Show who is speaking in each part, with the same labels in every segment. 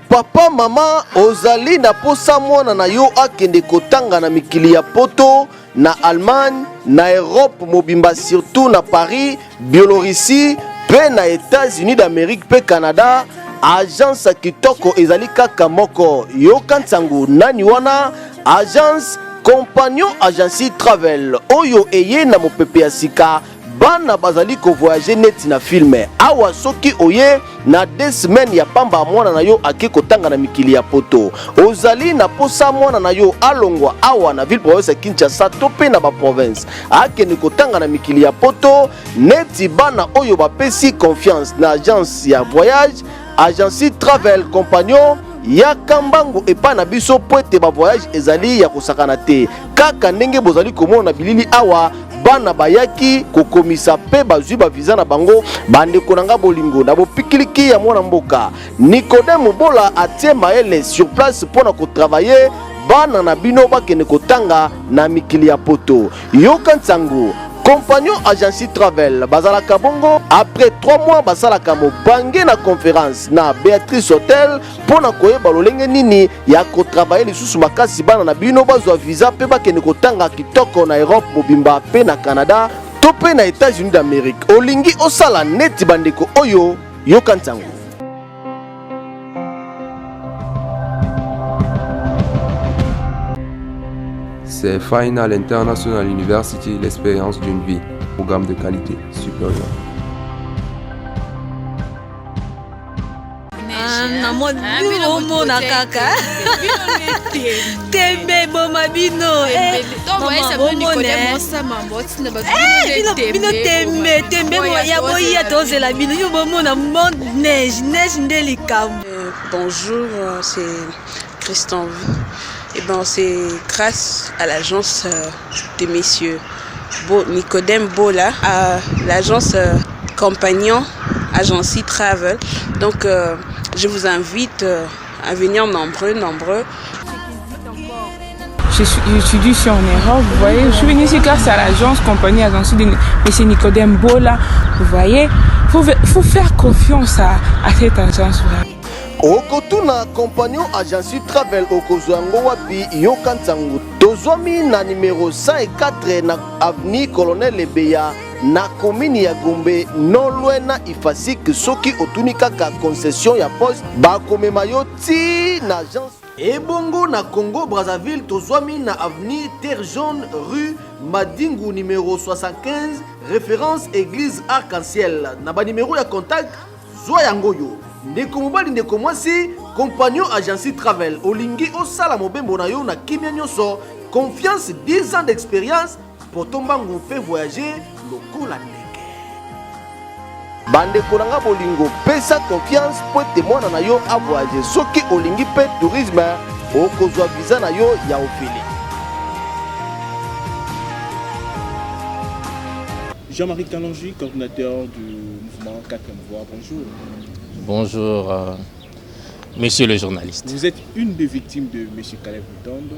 Speaker 1: Papa mama ozali na posa mwana na yo akende kotanga na mikili ya poto na Allemagne na Europe mobimba surtout na Paris, Biélorussie pe na États-Unis d'Amérique pe Canada. Agence kitoko ezali kaka moko yo kantangu nani wana agence compagnon agency travel oyo eye na mopepe ya sika bana bazali ko voyager neti na filme awa soki oye na 2 semaines ya pamba mwana na yo ake kotanga na mikili ya poto ozali na posa mwana na yo alongwa awa na ville province Kinshasa to pe na ba province ake ni kotanga na mikili ya poto neti bana oyo bapesi confiance na agence ya voyage agency travel compagnon ya kambango epa na biso poete ba voyage ezali ya kosakana te kaka ndenge bozali komona bilili awa bana bayaki kokomisa pe bazwi ba visa na bango bande konanga bolingo na bopikiliki ya mwana mboka Nicodème Bola atie maele sur place pona ko travailler bana na bino bakene kotanga na mikili ya poto yoka nsango compagnon agency travel bazalaka bongo après 3 mois basalaka mobange na conférence na Béatrice Hotel pona koyeba lolenge nini ya ko travailler lisusu makasi bana na bino bazwa visa pe bakene kotanga kitoko na Europe mobimba pe na Canada to pe na États-Unis d'Amérique olingi osala neti bandeko oyo yoka ntango.
Speaker 2: C'est Final International University, l'expérience d'une vie, programme de qualité supérieure.
Speaker 3: Bonjour, c'est Christian. Et ben c'est grâce à l'agence de messieurs Nicodème Bola, à l'agence compagnon agency travel. Donc je vous invite à venir nombreux.
Speaker 4: J'étudie ici en Europe, vous voyez. Je suis venue ici grâce à l'agence compagnie agency de monsieur Nicodème Bola. Vous voyez, faut faire confiance à cette agence.
Speaker 1: Okotuna compagnon agency travel okozwango wapi yoka ntango tozwami na numéro 104 na avenue Colonel Ebeya na commune ya Gombe non loin na Ifasik soki otuni kaka concession ya poste bakomema yo ti na agence ebongo na Congo Brazzaville tozwami na avenue Terre Jaune rue Madingu numéro 75 référence église Arc-en-Ciel na ba numéro ya contact zwa yango yo ndeko mobali ndeko mwasi compagnon agency travel olingi osala mobembo na yo na kimia nyonso confiance 10 ans d'expérience potombangu fait voyager lokola ndeke bandeko nanga bolingo pesa confiance po témoin na yo a voyager soki olingi pe tourisme okozwa visa na yo ya ofili.
Speaker 5: Jean-Marie Kalonji, coordinateur du mouvement 4e Voie, bonjour.
Speaker 6: Bonjour, monsieur le journaliste.
Speaker 5: Vous êtes une des victimes de M. Caleb Moutonde.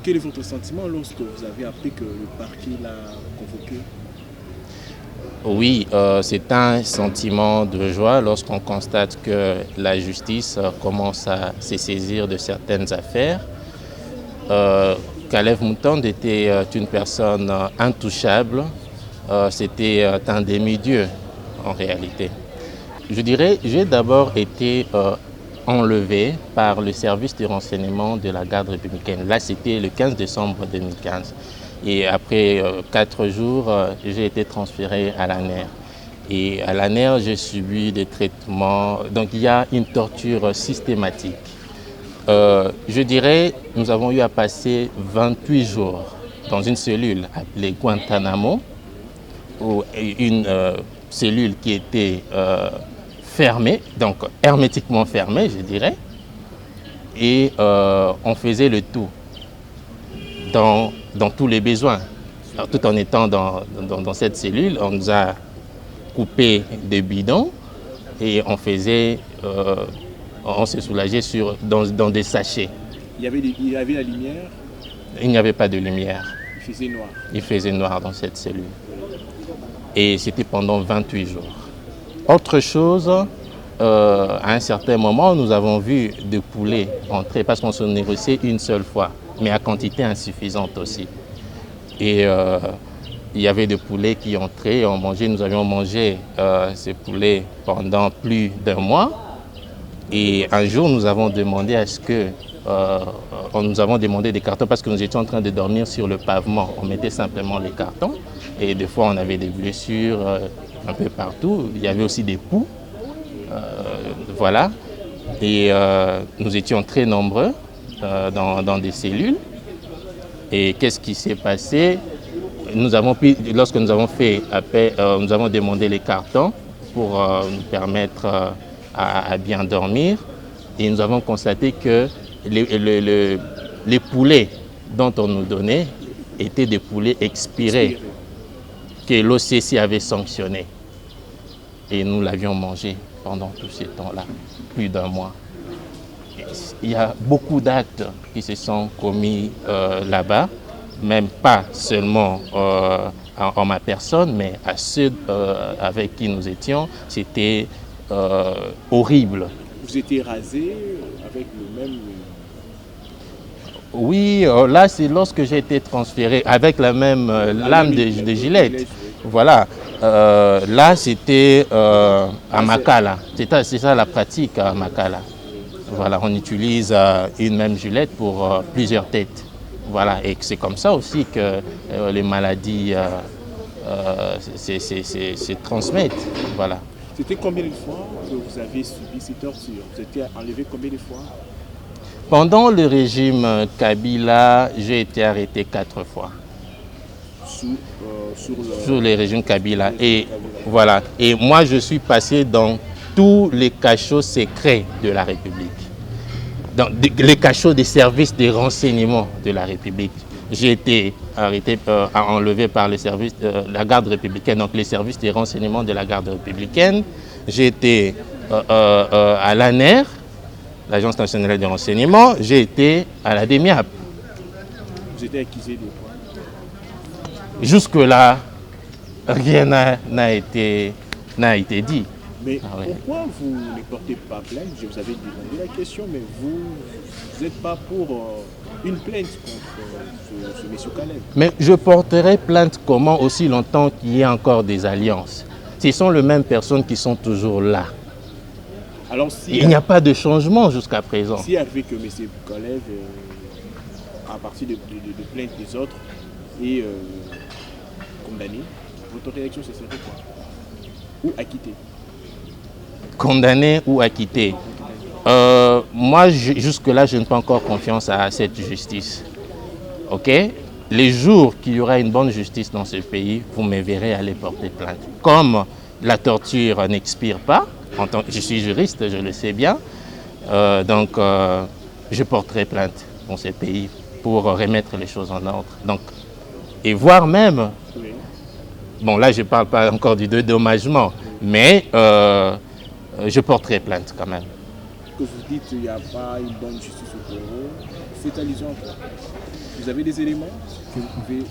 Speaker 5: Quel est votre sentiment lorsque vous avez appris que le parquet l'a convoqué?
Speaker 6: Oui, c'est un sentiment de joie lorsqu'on constate que la justice commence à se saisir de certaines affaires. Caleb Moutonde était une personne intouchable. C'était un demi-dieu en réalité. Je dirais, j'ai d'abord été enlevé par le service de renseignement de la garde républicaine. Là, c'était le 15 décembre 2015. Et après 4 jours, j'ai été transféré à l'ANER. Et à l'ANER, j'ai subi des traitements. Donc, il y a une torture systématique. Je dirais, nous avons eu à passer 28 jours dans une cellule appelée Guantanamo, ou une cellule qui était fermée, donc hermétiquement fermée, je dirais. Et on faisait le tout dans tous les besoins. Alors, tout en étant dans cette cellule, on nous a coupé des bidons et on faisait, on se soulageait dans des sachets.
Speaker 5: Il y avait la lumière?
Speaker 6: Il n'y avait pas de lumière.
Speaker 5: Il faisait noir?
Speaker 6: Il faisait noir dans cette cellule. Et c'était pendant 28 jours. Autre chose, à un certain moment, nous avons vu des poulets entrer parce qu'on se négociait une seule fois, mais à quantité insuffisante aussi. Et il y avait des poulets qui entraient, on mangeait, nous avions mangé ces poulets pendant plus d'un mois. Et un jour, nous avons demandé à ce que, nous avons demandé des cartons parce que nous étions en train de dormir sur le pavement. On mettait simplement les cartons et des fois on avait des blessures un peu partout. Il y avait aussi des poux. Voilà, et nous étions très nombreux dans des cellules. Et qu'est-ce qui s'est passé? Lorsque nous avons fait appel, nous avons demandé les cartons pour nous permettre à bien dormir. Et nous avons constaté que les poulets dont on nous donnait étaient des poulets expirés que l'OCC avait sanctionnés. Et nous l'avions mangé pendant tous ces temps-là, plus d'un mois. Il y a beaucoup d'actes qui se sont commis là-bas, même pas seulement en ma personne, mais à ceux avec qui nous étions. C'était horrible.
Speaker 5: Vous étiez rasé avec le même...
Speaker 6: Oui, là c'est lorsque j'ai été transféré avec la même lame de gilette. Voilà. Là, c'était à Makala. C'est ça la pratique à Makala. Voilà, on utilise une même gilette pour plusieurs têtes. Voilà, et c'est comme ça aussi que les maladies se transmettent. Voilà.
Speaker 5: C'était combien de fois que vous avez subi ces tortures? Vous étiez enlevé combien de fois?
Speaker 6: Pendant le régime Kabila, j'ai été arrêté 4 fois. Sur le régime Kabila. Et voilà. Et moi, je suis passé dans tous les cachots secrets de la République. Dans les cachots des services de renseignement de la République. J'ai été arrêté, enlevé par les services de la garde républicaine, donc les services de renseignement de la garde républicaine. J'ai été à l'ANER, l'Agence nationale de renseignement. J'ai été à la DEMIAP.
Speaker 5: Vous étiez accusé de quoi?
Speaker 6: Jusque-là, rien n'a été dit.
Speaker 5: Mais pourquoi vous ne portez pas plainte? Je vous avais demandé la question, mais vous n'êtes pas pour une plainte contre ce monsieur Caleb.
Speaker 6: Mais je porterai plainte comment aussi longtemps qu'il y ait encore des alliances? Ce sont les mêmes personnes qui sont toujours là.
Speaker 5: Alors,
Speaker 6: il n'y a pas de changement jusqu'à présent.
Speaker 5: Si avec M. Caleb, à partir de plaintes des autres, et condamné, votre réaction, ce serait quoi? Ou acquitté?
Speaker 6: Condamné ou acquitté? Moi, jusque-là, je n'ai pas encore confiance à cette justice. Ok? Les jours qu'il y aura une bonne justice dans ce pays, vous me verrez aller porter plainte. Comme la torture n'expire pas, je suis juriste, je le sais bien, donc je porterai plainte dans ce pays pour remettre les choses en ordre. Donc, et voire même, bon là je ne parle pas encore du dédommagement, mais je porterai plainte quand même.
Speaker 5: Que vous dites qu'il n'y a pas une bonne justice au Congo, c'est allusion à quoi? Vous avez des éléments que vous pouvez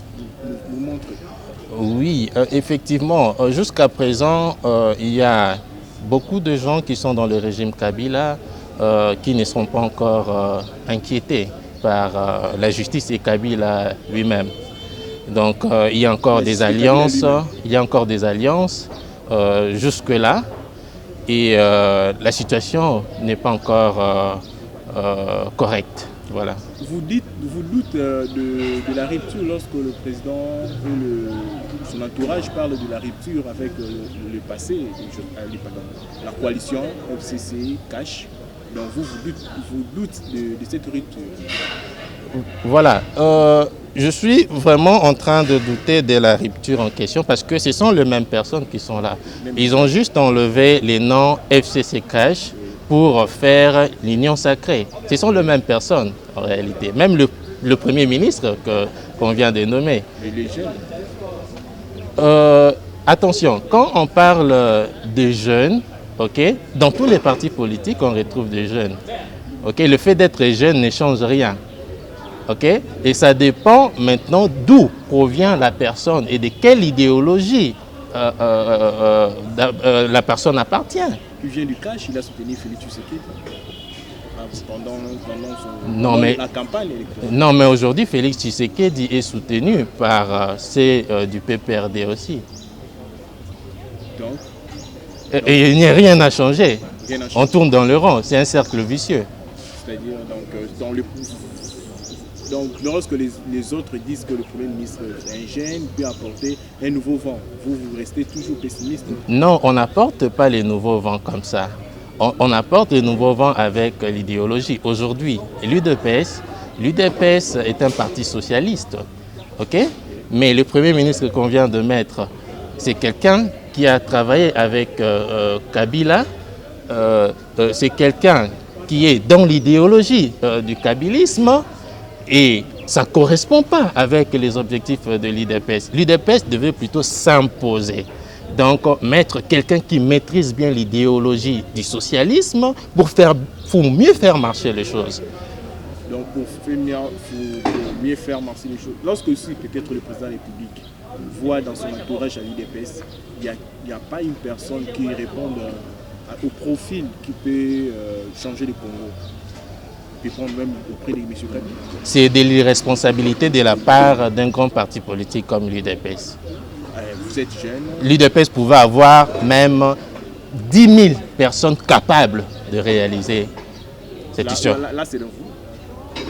Speaker 5: nous montrer?
Speaker 6: Oui, effectivement, jusqu'à présent, il y a beaucoup de gens qui sont dans le régime Kabila qui ne sont pas encore inquiétés par la justice et Kabila lui-même. Donc il y a encore des alliances, jusque-là, et la situation n'est pas encore correcte. Voilà.
Speaker 5: Vous doutez de la rupture lorsque le président et son entourage parlent de la rupture avec le passé, la coalition FCC, Cash. Donc vous doutez de cette rupture.
Speaker 6: Voilà. Je suis vraiment en train de douter de la rupture en question parce que ce sont les mêmes personnes qui sont là. Ils ont juste enlevé les noms FCC Cash pour faire l'union sacrée. Ce sont les mêmes personnes en réalité. Même le Premier ministre qu'on vient de nommer.
Speaker 5: Mais les jeunes.
Speaker 6: Attention, quand on parle des jeunes, okay, dans tous les partis politiques, on retrouve des jeunes. Okay, le fait d'être jeune ne change rien. Okay? Et ça dépend maintenant d'où provient la personne et de quelle idéologie la personne appartient.
Speaker 5: qui vient du cash, il a soutenu Félix Tshisekedi pendant la campagne électorale.
Speaker 6: Non, mais aujourd'hui, Félix Tshisekedi est soutenu par ceux du PPRD aussi.
Speaker 5: Donc,
Speaker 6: et il n'y a rien à changer. On tourne dans le rond, c'est un cercle vicieux.
Speaker 5: C'est-à-dire, donc, lorsque les autres disent que le Premier ministre est un jeune, peut apporter un nouveau vent, vous restez toujours pessimiste?
Speaker 6: Non, on n'apporte pas les nouveaux vents comme ça. On apporte les nouveaux vents avec l'idéologie. Aujourd'hui, l'UDPS est un parti socialiste, ok? Mais le Premier ministre qu'on vient de mettre, c'est quelqu'un qui a travaillé avec Kabila, c'est quelqu'un qui est dans l'idéologie du kabylisme et ça ne correspond pas avec les objectifs de l'UDPS. L'UDPS devait plutôt s'imposer. Donc, mettre quelqu'un qui maîtrise bien l'idéologie du socialisme pour mieux faire marcher les choses.
Speaker 5: Donc, pour mieux faire marcher les choses, lorsque aussi peut-être le président de la République voit dans son entourage à l'UDPS, il n'y a pas une personne qui réponde au profil qui peut changer le Congo, qui peut prendre même auprès de M. Kabila. C'est
Speaker 6: de l'irresponsabilité de la part d'un grand parti politique comme l'UDPS.
Speaker 5: Vous êtes jeune.
Speaker 6: L'UDPS pouvait avoir même 10 000 personnes capables de réaliser cette histoire.
Speaker 5: Là c'est dans vous.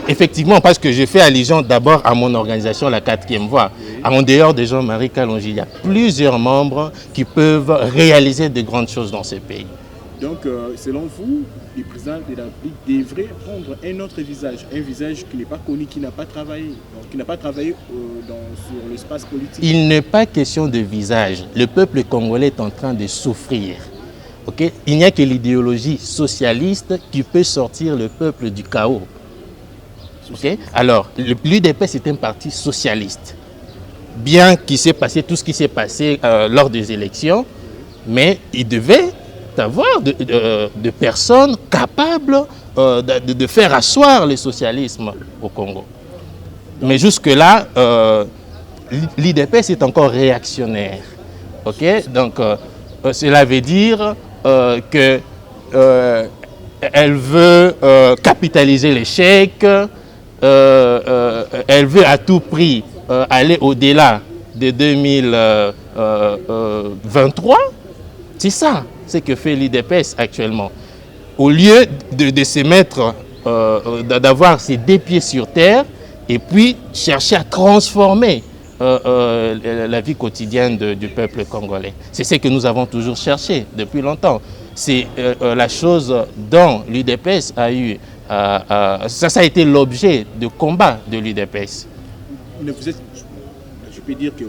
Speaker 6: Effectivement, parce que je fais allusion d'abord à mon organisation, la 4e Voie. Oui. En dehors de Jean-Marie Kalonji, il y a plusieurs membres qui peuvent réaliser de grandes choses dans ce pays. Donc,
Speaker 5: selon vous, le président de la République devrait prendre un autre visage, un visage qui n'est pas connu, qui n'a pas travaillé, donc, qui n'a pas travaillé sur l'espace politique.
Speaker 6: Il n'est pas question de visage. Le peuple congolais est en train de souffrir. Okay? Il n'y a que l'idéologie socialiste qui peut sortir le peuple du chaos. Okay? Alors, l'UDPS est un parti socialiste. Bien qu'il s'est passé tout ce qui s'est passé lors des élections, mais il devait avoir de personnes capables de faire asseoir le socialisme au Congo. Mais jusque-là, l'UDPS est encore réactionnaire. Okay? Donc, cela veut dire qu'elle veut capitaliser l'échec, elle veut à tout prix aller au-delà de 2023. C'est ça ce que fait l'UDPS actuellement. Au lieu de se mettre, d'avoir ses deux pieds sur terre et puis chercher à transformer la vie quotidienne du peuple congolais. C'est ce que nous avons toujours cherché depuis longtemps. C'est la chose dont l'UDPS a eu, ça a été l'objet de combat de l'UDPS.
Speaker 5: Je peux dire que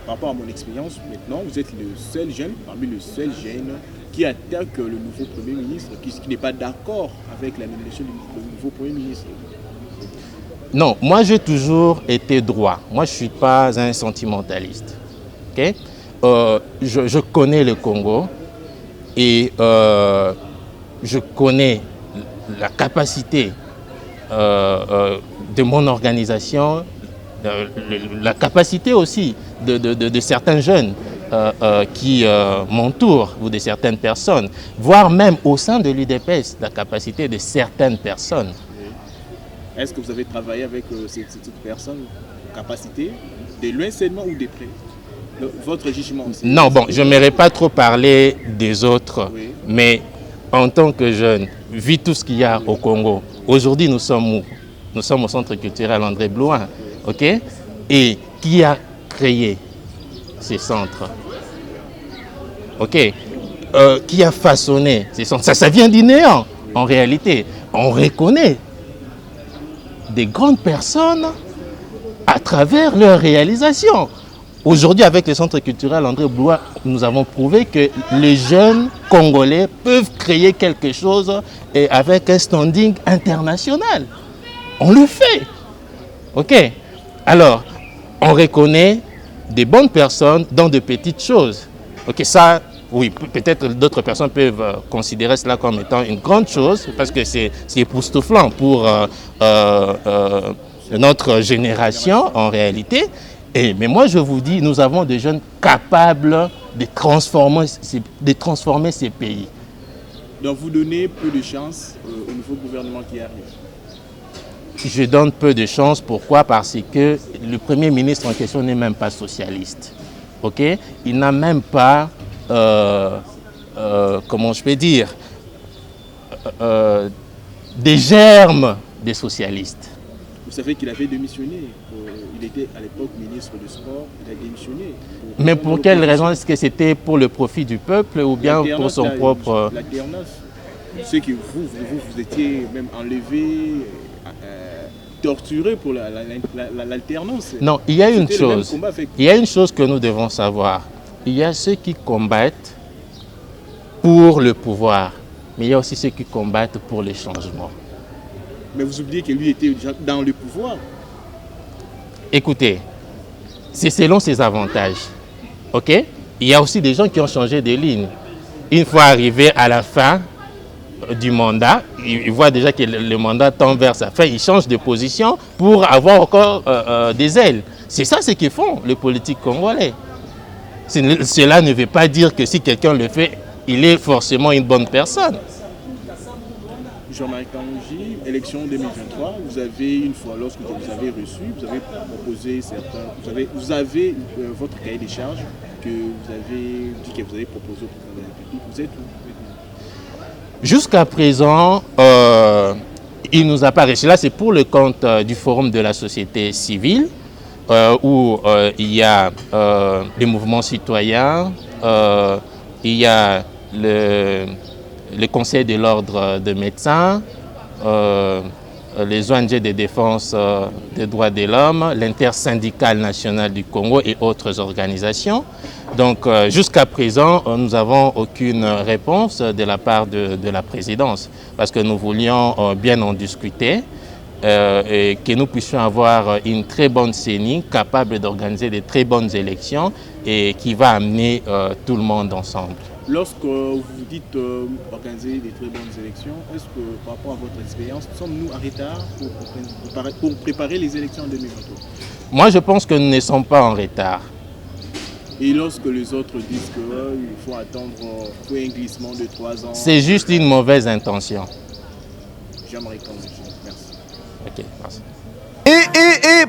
Speaker 5: par rapport à mon expérience, maintenant, vous êtes le seul jeune, parmi les seuls jeunes, qui attaque le nouveau Premier ministre, qui n'est pas d'accord avec la nomination du nouveau Premier ministre.
Speaker 6: Non, moi j'ai toujours été droit. Moi je ne suis pas un sentimentaliste. Okay? Je connais le Congo et je connais la capacité de mon organisation, la capacité aussi de certains jeunes qui m'entourent ou de certaines personnes, voire même au sein de l'UDPS, la capacité de certaines personnes.
Speaker 5: Est-ce que vous avez travaillé avec cette personne, capacité, de loin seulement ou de près? Votre jugement aussi? Non,
Speaker 6: bon, je n'aimerais pas trop parler des autres, oui. Mais en tant que jeune, vu tout ce qu'il y a au Congo, aujourd'hui nous sommes où? Nous sommes au centre culturel André Blouin, ok? Et qui a créé ces centres? Ok? Qui a façonné ces centres? Ça vient du néant, en réalité. On reconnaît des grandes personnes à travers leur réalisation. Aujourd'hui, avec le centre culturel André Blouin, nous avons prouvé que les jeunes Congolais peuvent créer quelque chose et avec un standing international. On le fait. OK? Alors, on reconnaît des bonnes personnes dans de petites choses. OK, ça, oui, peut-être d'autres personnes peuvent considérer cela comme étant une grande chose parce que c'est époustouflant pour notre génération en réalité. Mais moi, je vous dis, nous avons des jeunes capables de transformer ces pays.
Speaker 5: Donc vous donnez peu de chance au nouveau gouvernement qui arrive.
Speaker 6: Je donne peu de chance. Pourquoi? Parce que le Premier ministre en question n'est même pas socialiste. Okay? Il n'a même pas, comment je peux dire, des germes des socialistes.
Speaker 5: Vous savez qu'il avait démissionné. Il était à l'époque ministre du Sport. Il a démissionné.
Speaker 6: Mais pour quelle raison? Est-ce que c'était pour le profit du peuple ou bien pour son propre...
Speaker 5: L'alternance. Ce que vous étiez même enlevé, torturé pour l'alternance.
Speaker 6: Non, il y a une chose. Il y a une chose que nous devons savoir. Il y a ceux qui combattent pour le pouvoir, mais il y a aussi ceux qui combattent pour le changement.
Speaker 5: Mais vous oubliez que lui était déjà dans le pouvoir.
Speaker 6: Écoutez, c'est selon ses avantages. Ok? Il y a aussi des gens qui ont changé de ligne. Une fois arrivé à la fin du mandat, ils voient déjà que le mandat tend vers sa fin, ils changent de position pour avoir encore des ailes. C'est ça ce qu'ils font, les politiques congolais. Cela ne veut pas dire que si quelqu'un le fait, il est forcément une bonne personne.
Speaker 5: Jean-Marie Kanouji, élection 2023, vous avez une fois, lorsque vous avez reçu, vous avez proposé certains, vous avez votre cahier des charges que vous avez dit que vous avez proposé au président de la République. Vous êtes où?
Speaker 6: Jusqu'à présent, il nous a pas reçu. Là, c'est pour le compte du Forum de la société civile, où il y a des mouvements citoyens, il y a le Conseil de l'ordre des médecins, les ONG de défense des droits de l'homme, l'intersyndicale nationale du Congo et autres organisations. Donc jusqu'à présent, nous n'avons aucune réponse de la part de la présidence parce que nous voulions bien en discuter et que nous puissions avoir une très bonne CENI capable d'organiser de très bonnes élections et qui va amener tout le monde ensemble.
Speaker 5: Lorsque vous dites organiser des très bonnes élections, est-ce que par rapport à votre expérience, sommes-nous en retard pour préparer les élections en 2023?
Speaker 6: Moi, je pense que nous ne sommes pas en retard.
Speaker 5: Et lorsque les autres disent qu'il faut attendre un glissement de 3 ans...
Speaker 6: C'est juste une mauvaise intention.
Speaker 5: Jean-Marie Kanouji, merci.
Speaker 6: Ok, merci.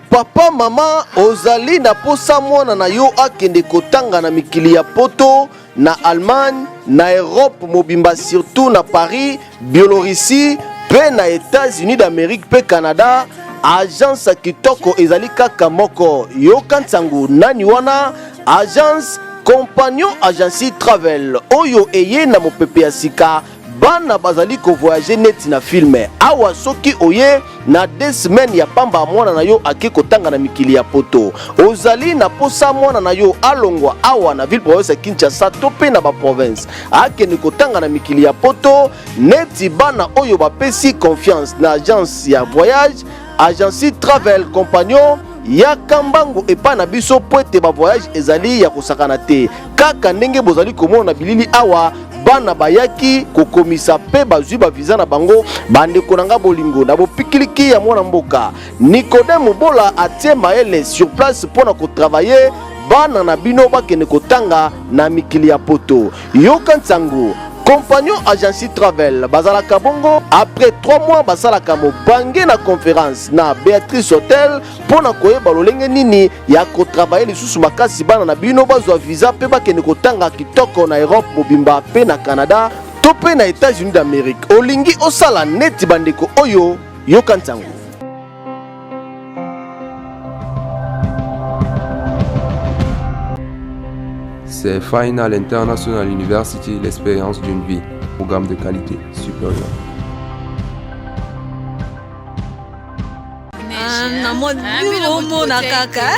Speaker 1: Papa mama ozali na posa mwana na yo akende kotanga na mikili ya poto na Allemagne, na Europe mobimba surtout na Paris, Biélorussie, pe na États-Unis d'Amérique pe Canada. Agence kitoko ezali kaka moko yo kantangu nani wana agence compagnon agency travel oyo eye na mopepe ya sika bana bazali ko voyager neti na filme awa soki oye na 2 semaines ya pamba mwana na yo ake kotanga na mikili ya poto ozali na posa mwana na yo alongwa awa na ville province ya Kinshasa to pe na ba province ake ni kotanga na mikili ya poto neti bana oyo bapesi confiance na agence ya voyage agency travel compagnon ya kambango epa na biso po ete ba voyage ezali ya kosakana te kaka ndenge bozali komona bilili awa bana bayaki kokomisa pe bazwi ba visa na bango bandeko nanga bolingo na bopikiliki ya mwana mboka Nicodème Bola atie maele sur place pona ko travailler bana na bino bakene kotanga na mikili ya poto yoka ntango compagnon agency travel bazalaka bongo après 3 mois basalaka mobange na conférence na Béatrice Hotel pona koyeba lolenge nini ya kotravailler lisusu makasi bana na bino bazwa visa pe bakende kotanga kitoko na Europe mobimba pe na Canada to pe na États-Unis d'Amérique olingi osala neti bandeko oyo yoka ntango.
Speaker 2: C'est Final International University, l'expérience d'une vie, programme de qualité supérieure.
Speaker 7: Namona kaka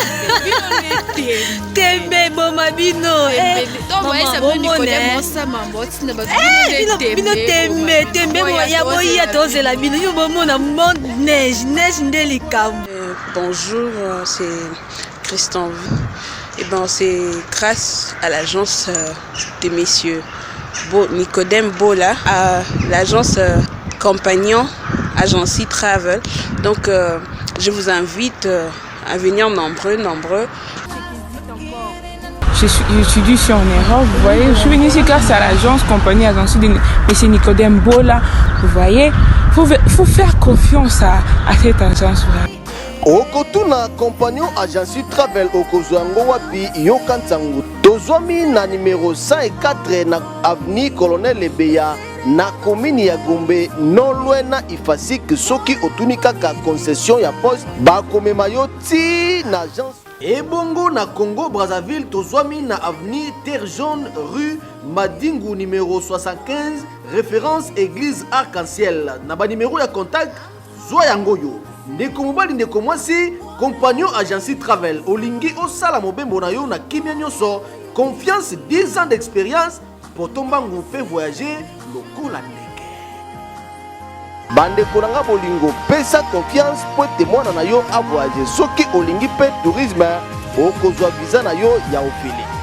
Speaker 7: tembe boma bino bino tembe ya boya tozela bino yo bomona neige nde likambo.
Speaker 3: Bonjour, c'est Christian. Et ben c'est grâce à l'agence de messieurs Nicodème Bola, à l'agence compagnon Agency Travel. Donc je vous invite à venir nombreux.
Speaker 4: J'étudie ici en Europe, vous voyez. Je suis venu ici grâce à l'agence compagnie agence de M. Nicodème Bola, vous voyez. Faut faire confiance à cette agence.
Speaker 1: okotuna compagnon agence travel okozwango wapi yoka ntango tozwami na numéro 104 na avenue Colonel Lebeya na commune ya Gombe non loin na Ifasik soki otuni kaka concession ya poste bakomema yo ti na agence ebongo na Congo Brazzaville tozwami na avenue Terre Jaune rue Madingu numéro 75 référence église Arc-en-Ciel na ba numéro ya contact zwa yango yo ndeko mobali ndeko mwasi compagnon agence travel olingi osala mobembo na yo na kimia nyonso confiance 10 ans d'expérience potombangu pe voyager lokola ndeke bandeko nanga bolingo pesa confiance po ete mwana na yo a voyager soki olingi pe tourisme okozwa visa na yo ya ofele